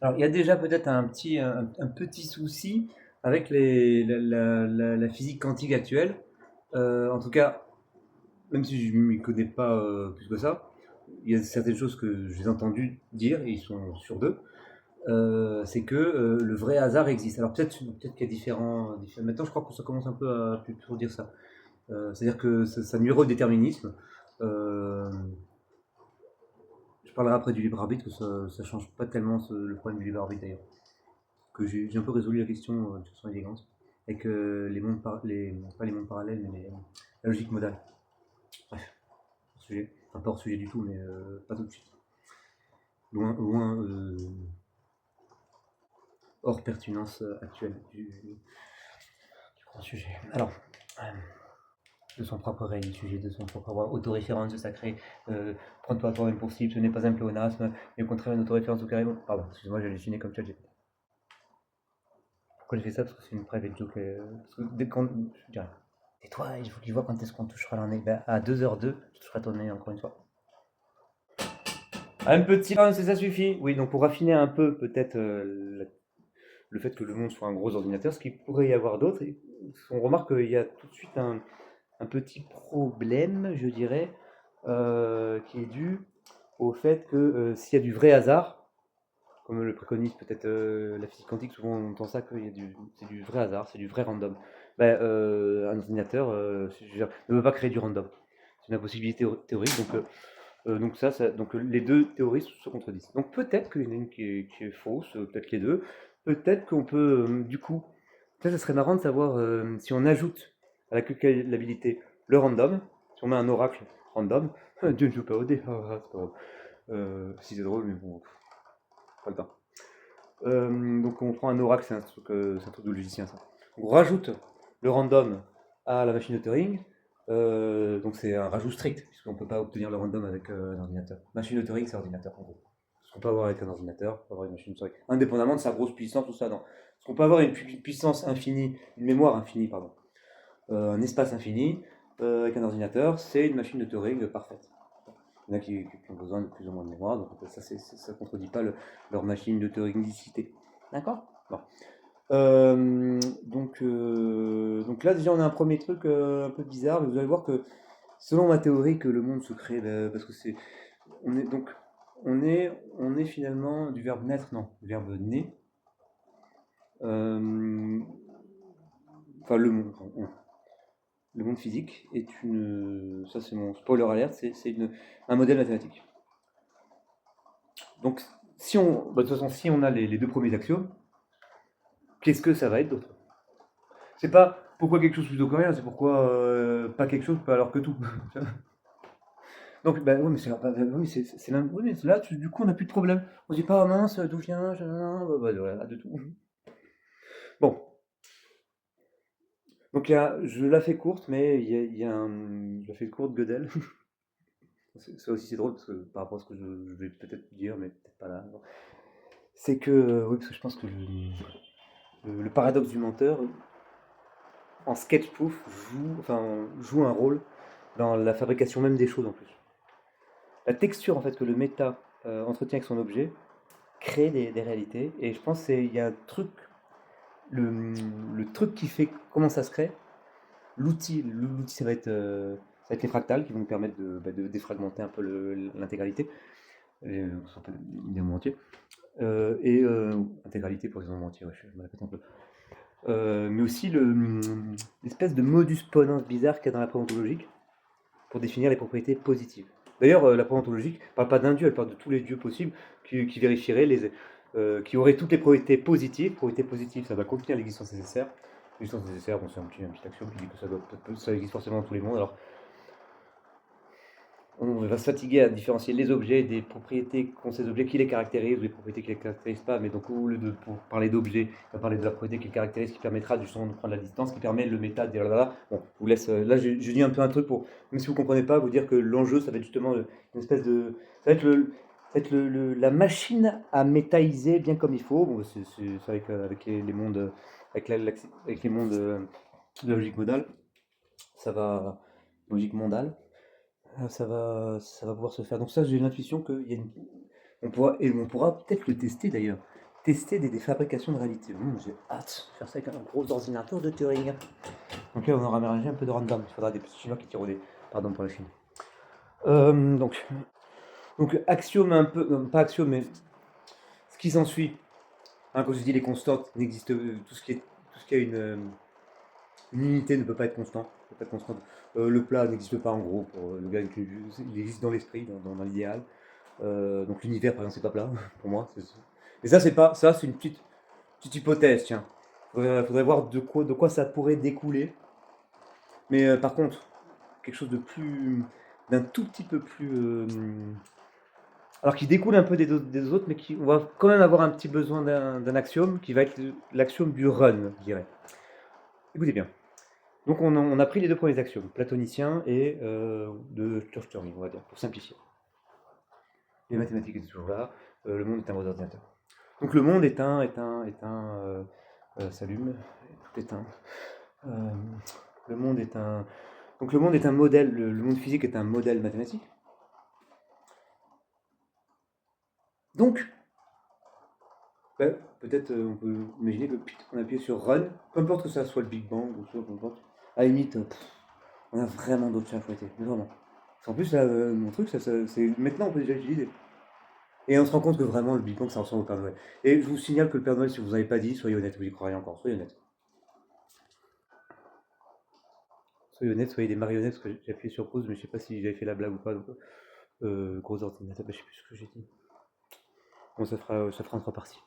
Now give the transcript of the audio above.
Alors, il y a déjà peut-être un petit souci avec la physique quantique actuelle. En tout cas, même si je ne m'y connais pas plus que ça, il y a certaines choses que j'ai entendu dire, et ils sont sur d'eux, c'est que le vrai hasard existe. Alors peut-être qu'il y a Maintenant, je crois que ça commence un peu à plutôt dire ça. C'est-à-dire que ça nuirait au déterminisme. Euh, je parlerai après du libre arbitre, que ça change pas tellement le problème du libre arbitre d'ailleurs. Que j'ai un peu résolu la question de façon élégante, avec pas les mondes parallèles, mais la logique modale. Bref, hors sujet. Enfin, pas hors sujet du tout, mais pas tout de suite. Loin, hors pertinence actuelle du grand sujet. Alors, euh, de son propre règne, sujet de son propre autoréférence sacrée, prends-toi toi-même pour cible, ce n'est pas un pléonasme, mais au contraire une autoréférence au carré. Pardon, excuse-moi, j'ai halluciné comme ChatGPT. Pourquoi j'ai fait ça? Parce que c'est une private joke. Parce que dès qu'on. Je dirais. Et toi, il faut qu'il voit quand est-ce qu'on touchera leur nez. Ben, à 2h02, tu toucheras ton nez encore une fois. Un peu de silence et ça suffit. Oui, donc pour raffiner un peu peut-être le fait que le monde soit un gros ordinateur, ce qu'il pourrait y avoir d'autre, on remarque qu'il y a tout de suite un petit problème, je dirais, qui est dû au fait que s'il y a du vrai hasard, comme le préconise peut-être la physique quantique, souvent on entend ça c'est du vrai hasard, c'est du vrai random. Ben, un ordinateur je veux dire, ne peut pas créer du random. C'est une impossibilité théorique, donc les deux théories se contredisent. Donc peut-être qu'il y en a une qui est fausse, peut-être les deux. Peut-être qu'on peut, du coup, ça serait marrant de savoir si on ajoute à la calculabilité le random, si on met un oracle random, Dieu ne joue pas au dé, c'est pas drôle. Si c'est drôle, mais bon, pas le temps. Donc on prend un oracle, c'est un truc de logicien ça. On rajoute le random à la machine de Turing, donc c'est un rajout strict, puisqu'on ne peut pas obtenir le random avec un ordinateur. Machine de Turing, c'est ordinateur en gros. Ce qu'on peut avoir avec un ordinateur, on peut avoir une machine de Turing. Indépendamment de sa grosse puissance, tout ça, non. Ce qu'on peut avoir une puissance infinie, une mémoire infinie, pardon, un espace infini, avec un ordinateur, c'est une machine de Turing parfaite. Il y en a qui ont besoin de plus ou moins de mémoire, donc ça ne contredit pas leur machine de Turingicité. D'accord. Bon. Donc là, déjà, on a un premier truc un peu bizarre, mais vous allez voir que selon ma théorie, que le monde se crée, parce que on est donc, on est finalement du verbe naître, non, du verbe né. Euh, enfin, le monde physique est ça c'est mon spoiler alert, un modèle mathématique. Donc, de toute façon, si on a les deux premiers axiomes, qu'est-ce que ça va être d'autre? C'est pas pourquoi quelque chose plutôt que rien, c'est pourquoi pas quelque chose pas alors que tout. Donc, bah, oui, mais oui, oui, mais là, du coup, on n'a plus de problème. On se dit pas, ah, mince, d'où vient, voilà, de tout. Bon, donc je la fais courte, mais il y a je la fais courte, Gödel. Ça aussi, c'est drôle, parce que par rapport à ce que je vais peut-être dire, mais peut-être pas là. C'est que, oui, parce que je pense que le paradoxe du menteur, en sketchproof, joue un rôle dans la fabrication même des choses en plus. La texture en fait que le méta entretient avec son objet crée des réalités et je pense qu'il y a un truc, le truc qui fait comment ça se crée, l'outil ça va être les fractales qui vont nous permettre de défragmenter un peu l'intégralité, ça s'appelle des nombres entiers, intégralité pour les nombres entiers, ouais, je me répète un peu. Mais aussi l'espèce de modus ponens bizarre qu'il y a dans la preuve ontologique pour définir les propriétés positives. D'ailleurs, la preuve ontologique ne parle pas d'un dieu, elle parle de tous les dieux possibles qui vérifieraient qui auraient toutes les propriétés positives. Propriétés positives, ça va contenir l'existence nécessaire. L'existence nécessaire, bon, c'est un petit axiome qui dit que ça existe forcément dans tous les mondes. Alors, on va se fatiguer à différencier les objets des propriétés qu'ont ces objets qui les caractérisent ou des propriétés qui ne les caractérisent pas. Mais donc, au lieu de pour parler d'objets, on va parler de la propriété qui le caractérise, qui permettra justement de prendre la distance, qui permet le méta de dire là. Bon, je vous laisse. Là, je dis un peu un truc pour, même si vous ne comprenez pas, vous dire que l'enjeu, ça va être justement une espèce de. Ça va être, ça va être la machine à métaïser bien comme il faut. Bon, c'est avec les mondes. Avec les mondes de la logique modale. Ça va. Logique mondale. Ça va pouvoir se faire. Donc ça, j'ai l'intuition qu'il y a on pourra peut-être le tester d'ailleurs. tester des fabrications de réalité. J'ai hâte de faire ça avec un gros ordinateur de Turing. Donc là, on aura mélangé un peu de random. Il faudra des petits chinois qui tirent au dé. Pardon pour la Chine. Donc, axiome un peu, non, pas axiome, mais ce qui s'ensuit. Hein, quand je dis les constantes, n'existe tout ce qui a une unité ne peut pas être constant. Peut pas être constante. Le plat n'existe pas en gros pour le gars. Il existe dans l'esprit, dans l'idéal. Donc l'univers, par exemple, c'est pas plat pour moi. Mais ça, c'est pas, ça, c'est une petite hypothèse, tiens. Faudrait voir de quoi ça pourrait découler. Mais par contre, quelque chose d'un tout petit peu plus, alors qui découle un peu des autres, mais on va quand même avoir un petit besoin d'un axiome qui va être l'axiome du run, je dirais. Écoutez bien. Donc on a pris les deux premiers axiomes, platoniciens et de Sturm, on va dire, pour simplifier. Les mathématiques étaient toujours là. Le monde est un gros ordinateur. Donc le monde s'allume, tout éteint. Le monde est un. Donc le monde est un modèle, le monde physique est un modèle mathématique. Donc, peut-être on peut imaginer que on appuie sur Run, peu importe que ça soit le Big Bang ou soit peu importe. À la limite, on a vraiment d'autres chats à fouetter, mais vraiment. En plus, là, mon truc, c'est maintenant on peut déjà l'utiliser. Et on se rend compte que vraiment le Big Bang ça ressemble au Père Noël. Et je vous signale que le Père Noël, si vous n'avez pas dit, soyez honnête, vous y croyez encore, soyez honnête. Soyez honnête, soyez des marionnettes, parce que j'ai appuyé sur pause, mais je sais pas si j'avais fait la blague ou pas. Donc, gros ordinateur, je sais plus ce que j'ai dit. Bon, ça fera en trois parties.